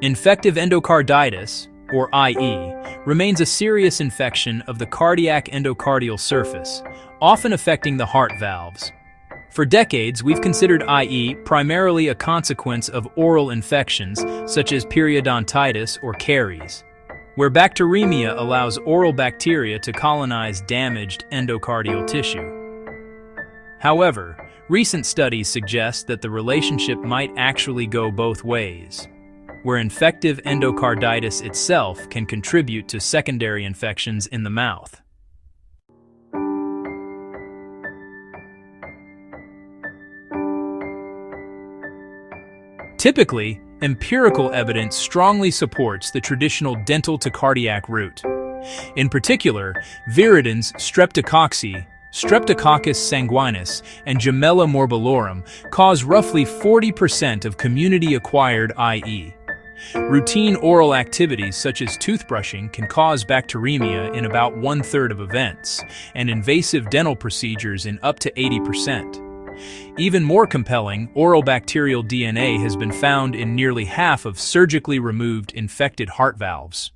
Infective endocarditis, or IE, remains a serious infection of the cardiac endocardial surface, often affecting the heart valves. For decades, we've considered IE primarily a consequence of oral infections such as periodontitis or caries, where bacteremia allows oral bacteria to colonize damaged endocardial tissue. However, recent studies suggest that the relationship might actually go both ways, where infective endocarditis itself can contribute to secondary infections in the mouth. Typically, empirical evidence strongly supports the traditional dental to cardiac route. In particular, viridins streptococci, Streptococcus sanguinis, and Gemella morbillorum cause roughly 40% of community-acquired IE. Routine oral activities such as toothbrushing can cause bacteremia in about 1/3 of events, and invasive dental procedures in up to 80%. Even more compelling, oral bacterial DNA has been found in nearly half of surgically removed infected heart valves.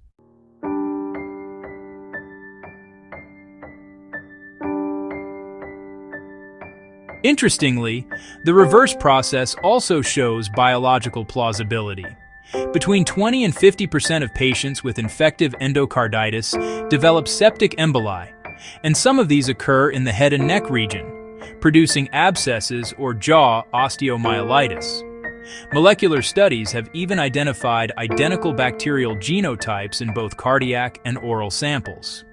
Interestingly, the reverse process also shows biological plausibility. Between 20 and 50% of patients with infective endocarditis develop septic emboli, and some of these occur in the head and neck region, producing abscesses or jaw osteomyelitis. Molecular studies have even identified identical bacterial genotypes in both cardiac and oral samples.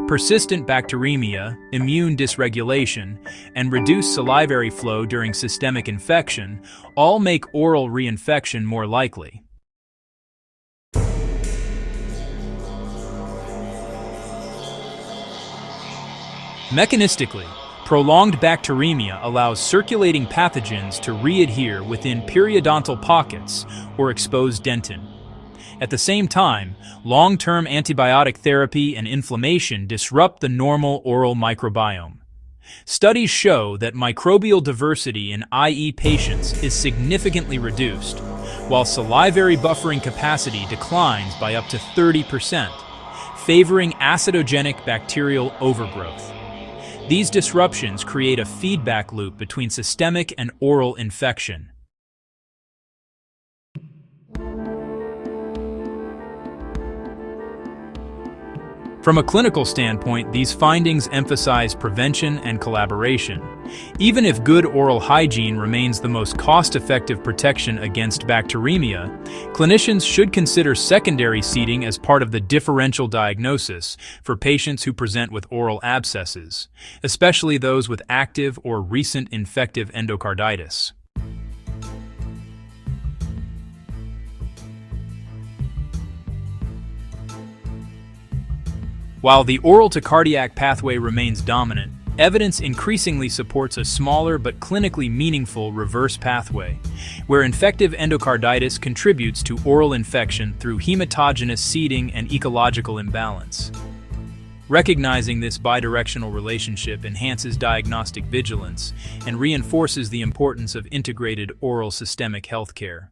Persistent bacteremia, immune dysregulation, and reduced salivary flow during systemic infection all make oral reinfection more likely. Mechanistically, prolonged bacteremia allows circulating pathogens to readhere within periodontal pockets or exposed dentin. At the same time, long-term antibiotic therapy and inflammation disrupt the normal oral microbiome. Studies show that microbial diversity in IE patients is significantly reduced, while salivary buffering capacity declines by up to 30%, favoring acidogenic bacterial overgrowth. These disruptions create a feedback loop between systemic and oral infection. From a clinical standpoint, these findings emphasize prevention and collaboration. Even if good oral hygiene remains the most cost-effective protection against bacteremia, clinicians should consider secondary seeding as part of the differential diagnosis for patients who present with oral abscesses, especially those with active or recent infective endocarditis. While the oral to cardiac pathway remains dominant, evidence increasingly supports a smaller but clinically meaningful reverse pathway, where infective endocarditis contributes to oral infection through hematogenous seeding and ecological imbalance. Recognizing this bidirectional relationship enhances diagnostic vigilance and reinforces the importance of integrated oral systemic healthcare.